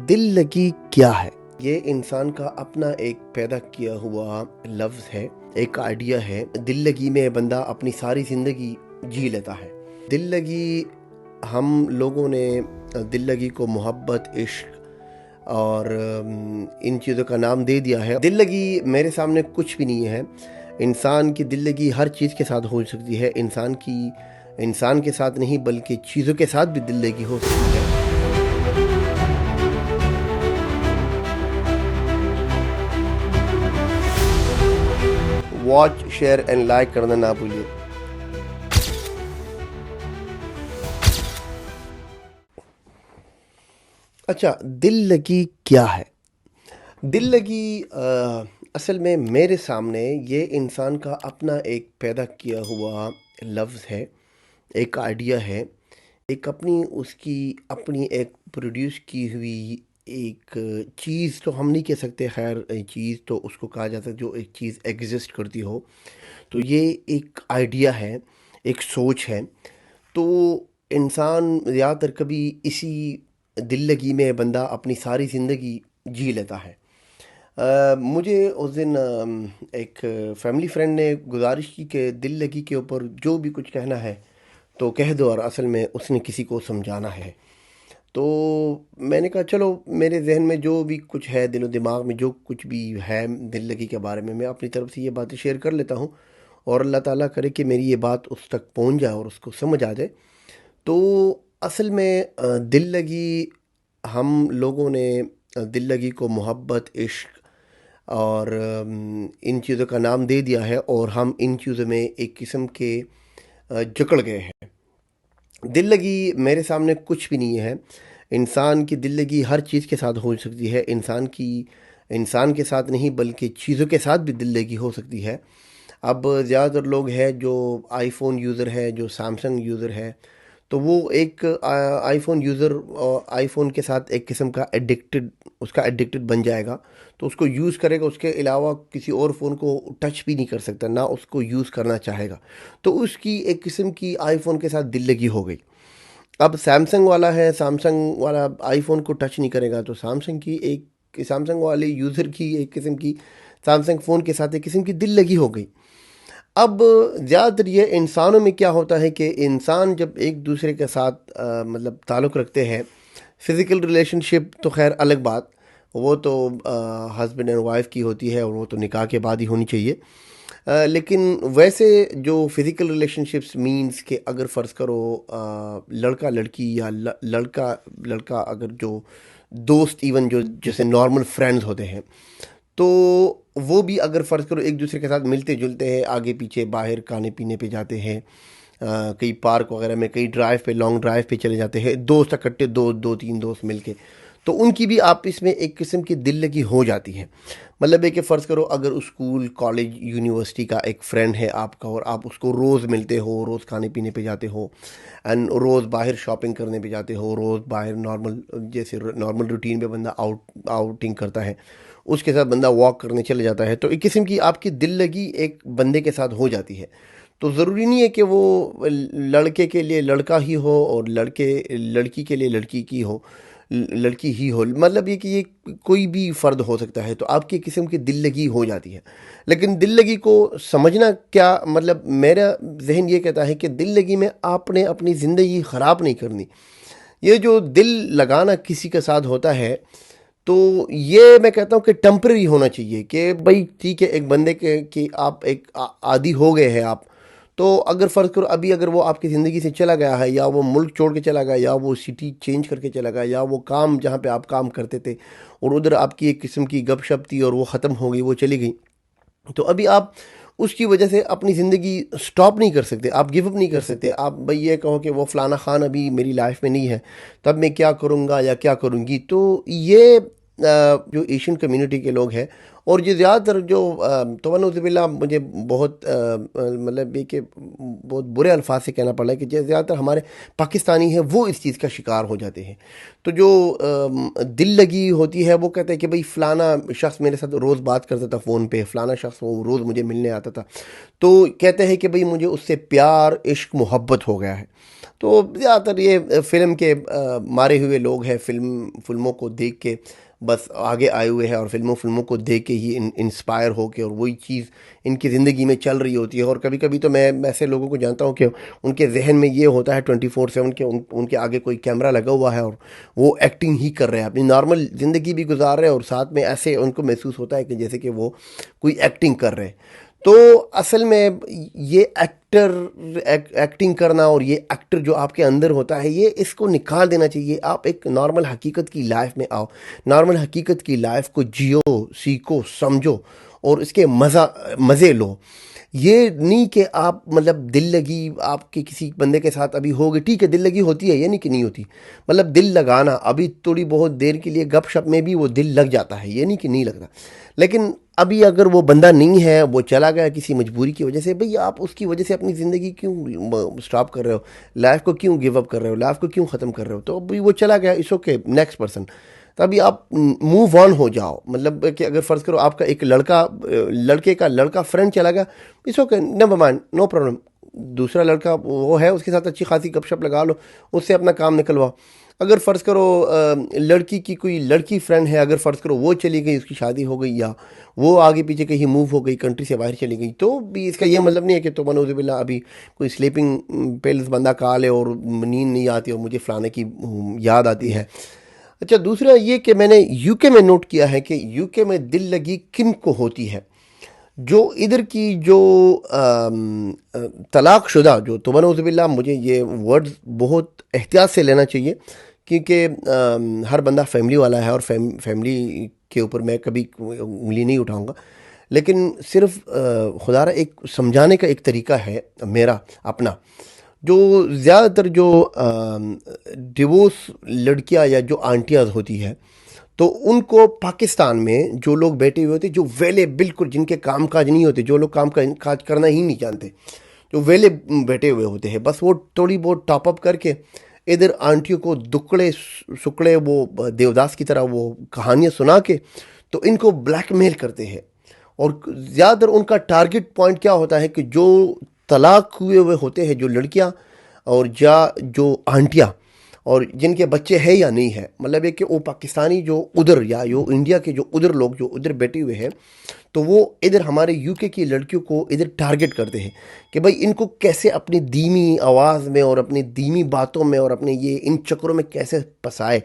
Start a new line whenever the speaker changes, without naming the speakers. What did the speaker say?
दिल लगी क्या है? ये इंसान का अपना एक पैदा किया हुआ लफ्ज़ है, एक आइडिया है। दिल लगी में बंदा अपनी सारी ज़िंदगी जी लेता है। दिल लगी हम लोगों ने दिल लगी को मोहब्बत, इश्क और इन चीज़ों का नाम दे दिया है। दिल लगी मेरे सामने कुछ भी नहीं है। इंसान की दिल लगी हर चीज़ के साथ हो सकती है। इंसान के साथ नहीं बल्कि चीज़ों के साथ भी दिल लगी हो सकती है। वॉच, शेयर एंड लाइक करना ना भूलिए। अच्छा, दिल लगी क्या है? दिल लगी असल में मेरे सामने ये इंसान का अपना एक पैदा किया हुआ लफ्ज़ है, एक आइडिया है, एक अपनी एक प्रोड्यूस की हुई एक चीज़ तो हम नहीं कह सकते, खैर चीज़ तो उसको कहा जाता है जो एक चीज़ एग्जिस्ट करती हो। तो ये एक आइडिया है, एक सोच है। तो इंसान ज़्यादातर कभी इसी दिल लगी में बंदा अपनी सारी ज़िंदगी जी लेता है। मुझे उस दिन एक फैमिली फ्रेंड ने गुजारिश की कि दिल लगी के ऊपर जो भी कुछ कहना है तो कह दो, और असल में उसने किसी को समझाना है। तो मैंने कहा चलो, मेरे जहन में जो भी कुछ है, दिलो दिमाग में जो कुछ भी है दिल लगी के बारे में, मैं अपनी तरफ से ये बातें शेयर कर लेता हूँ और अल्लाह ताला करे कि मेरी ये बात उस तक पहुँच जाए और उसको समझ आ जाए। तो असल में दिल लगी हम लोगों ने दिल लगी को मोहब्बत, इश्क और इन चीज़ों का नाम दे दिया है, और हम इन चीज़ों में एक किस्म के जकड़ गए हैं। दिल लगी मेरे सामने कुछ भी नहीं है। इंसान की दिल लगी हर चीज़ के साथ हो सकती है। इंसान के साथ नहीं बल्कि चीज़ों के साथ भी दिल लगी हो सकती है। अब ज़्यादातर लोग हैं जो आईफोन यूज़र है, जो सैमसंग यूज़र है, तो वो एक आईफोन यूज़र और आईफोन के साथ एक किस्म का एडिक्टेड बन जाएगा। तो उसको यूज़ करेगा, उसके अलावा किसी और फ़ोन को टच भी नहीं कर सकता, ना उसको यूज़ करना चाहेगा। तो उसकी एक किस्म की आईफोन के साथ दिल लगी हो गई। अब सैमसंग वाला है, सैमसंग वाला आईफोन को टच नहीं करेगा, तो सैमसंग वाले यूज़र की एक किस्म की सैमसंग फ़ोन के साथ एक किस्म की दिल लगी हो गई। अब ज़्यादातर ये इंसानों में क्या होता है कि इंसान जब एक दूसरे के साथ मतलब ताल्लुक़ रखते हैं, फ़िज़िकल रिलेशनशिप तो खैर अलग बात, वो तो हस्बैंड एंड वाइफ की होती है और वो तो निकाह के बाद ही होनी चाहिए। लेकिन वैसे जो फ़िज़िकल रिलेशनशिप्स मींस कि अगर फ़र्ज़ करो लड़का लड़की या लड़का लड़का, अगर जो दोस्त, इवन जो जैसे नॉर्मल फ्रेंड्स होते हैं, तो वो भी अगर फ़र्ज़ करो एक दूसरे के साथ मिलते जुलते हैं, आगे पीछे बाहर खाने पीने पे जाते हैं, कई पार्क वगैरह में, कई ड्राइव पे, लॉन्ग ड्राइव पे चले जाते हैं, दोस्त इकट्ठे, दो तीन दोस्त मिलके, तो उनकी भी आपस में एक किस्म की दिल लगी हो जाती है। मतलब है कि फ़र्ज़ करो अगर स्कूल, कॉलेज, यूनिवर्सिटी का एक फ्रेंड है आपका और आप उसको रोज़ मिलते हो, रोज़ खाने पीने पे जाते हो, एंड रोज़ बाहर शॉपिंग करने पे जाते हो, रोज़ बाहर जैसे नॉर्मल रूटीन में बंदा आउटिंग करता है, उसके साथ बंदा वॉक करने चले जाता है, तो एक किस्म की आपकी दिल लगी एक बंदे के साथ हो जाती है। तो ज़रूरी नहीं है कि वो लड़के के लिए लड़का ही हो और लड़की के लिए लड़की ही हो, मतलब ये कि ये कोई भी फ़र्द हो सकता है। तो आपकी किस्म की दिल लगी हो जाती है। लेकिन दिल लगी को समझना क्या, मतलब मेरा जहन ये कहता है कि दिल लगी में आपने अपनी ज़िंदगी ख़राब नहीं करनी। ये जो दिल लगाना किसी के साथ होता है, तो ये मैं कहता हूँ कि टेम्परेरी होना चाहिए, कि भाई ठीक है, एक बंदे के कि आप एक आदी हो गए हैं आप, तो अगर फ़र्ज़ करो अभी अगर वो आपकी ज़िंदगी से चला गया है, या वो मुल्क छोड़ के चला गया, या वो सिटी चेंज करके चला गया, या वो काम जहाँ पे आप काम करते थे और उधर आपकी एक किस्म की गपशप थी और वो ख़त्म हो गई, वो चली गई, तो अभी आप उसकी वजह से अपनी ज़िंदगी स्टॉप नहीं कर सकते, आप गिव अप नहीं कर सकते। आप भाई ये कहो कि वो फ़लाना ख़ान अभी मेरी लाइफ में नहीं है, तब मैं क्या करूँगा या क्या करूँगी। तो ये जो एशियन कम्युनिटी के लोग हैं और ये ज़्यादातर जो तवन्नुज़ुबिल्लाह मुझे बहुत मतलब ये कि बहुत बुरे अल्फाज से कहना पड़ रहा है कि जो ज़्यादातर हमारे पाकिस्तानी हैं वो इस चीज़ का शिकार हो जाते हैं। तो जो दिल लगी होती है वो कहते हैं कि भाई फ़लाना शख्स मेरे साथ रोज़ बात करता था फ़ोन पे, फ़लाना शख्स वो रोज़ मुझे मिलने आता था। तो कहते हैं कि भाई मुझे उससे प्यार, इश्क, मोहब्बत हो गया है। तो ज़्यादातर ये फ़िल्म के मारे हुए लोग हैं, फ़िल्मों को देख के बस आगे आए हुए हैं और फ़िल्मों को देख के ही इंस्पायर हो के और वही चीज़ इनकी ज़िंदगी में चल रही होती है। और कभी कभी तो मैं ऐसे लोगों को जानता हूँ कि उनके जहन में ये होता है 24/7 के उनके आगे कोई कैमरा लगा हुआ है और वो एक्टिंग ही कर रहे हैं, अपनी नॉर्मल ज़िंदगी भी गुजार रहे हैं और साथ में ऐसे उनको महसूस होता है कि जैसे कि वो कोई एक्टिंग कर रहे हैं। तो असल में ये एक्टिंग करना और ये एक्टर जो आपके अंदर होता है ये इसको निकाल देना चाहिए। आप एक नॉर्मल हकीकत की लाइफ में आओ, नॉर्मल हकीकत की लाइफ को जियो, सीखो, समझो और इसके मज़े लो। ये नहीं कि आप मतलब दिल लगी आपके किसी बंदे के साथ अभी हो गई, ठीक है दिल लगी होती है, ये नहीं कि नहीं होती। मतलब दिल लगाना अभी थोड़ी बहुत देर के लिए गपशप में भी वो दिल लग जाता है, ये नहीं कि नहीं लगता। लेकिन अभी अगर वो बंदा नहीं है, वो चला गया किसी मजबूरी की वजह से, भाई आप उसकी वजह से अपनी ज़िंदगी क्यों स्टॉप कर रहे हो, लाइफ को क्यों गिव अप कर रहे हो, लाइफ को क्यों ख़त्म कर रहे हो। तो अभी वो चला गया, इट्स ओके, नेक्स्ट पर्सन। तभी आप मूव ऑन हो जाओ। मतलब कि अगर फ़र्ज़ करो आपका एक लड़के का लड़का फ्रेंड चला गया, it's okay, never mind, no problem. दूसरा लड़का वो है, उसके साथ अच्छी खासी गपशप लगा लो, उससे अपना काम निकलवाओ। अगर फ़र्ज़ करो लड़की की कोई लड़की फ्रेंड है, अगर फ़र्ज़ करो वो चली गई, उसकी शादी हो गई या वो आगे पीछे कहीं मूव हो गई, कंट्री से बाहर चली गई, तो भी इसका ये मतलब नहीं है कि तो मनोज़बिल्ला अभी कोई स्लीपिंग पिल्स बंदा खा ले और नींद नहीं आती और मुझे फ़लाने की याद आती है। अच्छा, दूसरा ये कि मैंने यूके में नोट किया है कि यूके में दिल लगी किन को होती है, जो इधर की जो तलाक़शुदा जो तौबा मुझे ये वर्ड्स बहुत एहतियात से लेना चाहिए क्योंकि हर बंदा फैमिली वाला है और फैमिली के ऊपर मैं कभी उंगली नहीं उठाऊंगा। लेकिन सिर्फ खुदारा एक समझाने का एक तरीका है मेरा अपना। जो ज़्यादातर जो डिवोर्स लड़कियां या जो आंटियाज़ होती है, तो उनको पाकिस्तान में जो लोग बैठे हुए होते, जो वेले बिल्कुल जिनके काम काज नहीं होते, जो लोग काम काज करना ही नहीं जानते, जो वेले बैठे हुए होते हैं, बस वो थोड़ी बहुत टॉपअप करके इधर आंटियों को दुकड़े सुकड़े वो देवदास की तरह वो कहानियाँ सुना के तो इनको ब्लैकमेल करते हैं। और ज़्यादातर उनका टारगेट पॉइंट क्या होता है कि जो तलाक हुए हुए होते हैं, जो लड़कियां और या जो आंटियां और जिनके बच्चे हैं या नहीं है, मतलब है कि वो पाकिस्तानी जो उधर या जो इंडिया के जो उधर लोग जो उधर बैठे हुए हैं, तो वो इधर हमारे यूके की लड़कियों को इधर टारगेट करते हैं कि भाई इनको कैसे अपनी धीमी आवाज़ में और अपनी धीमी बातों में और अपने ये इन चक्करों में कैसे फंसाए।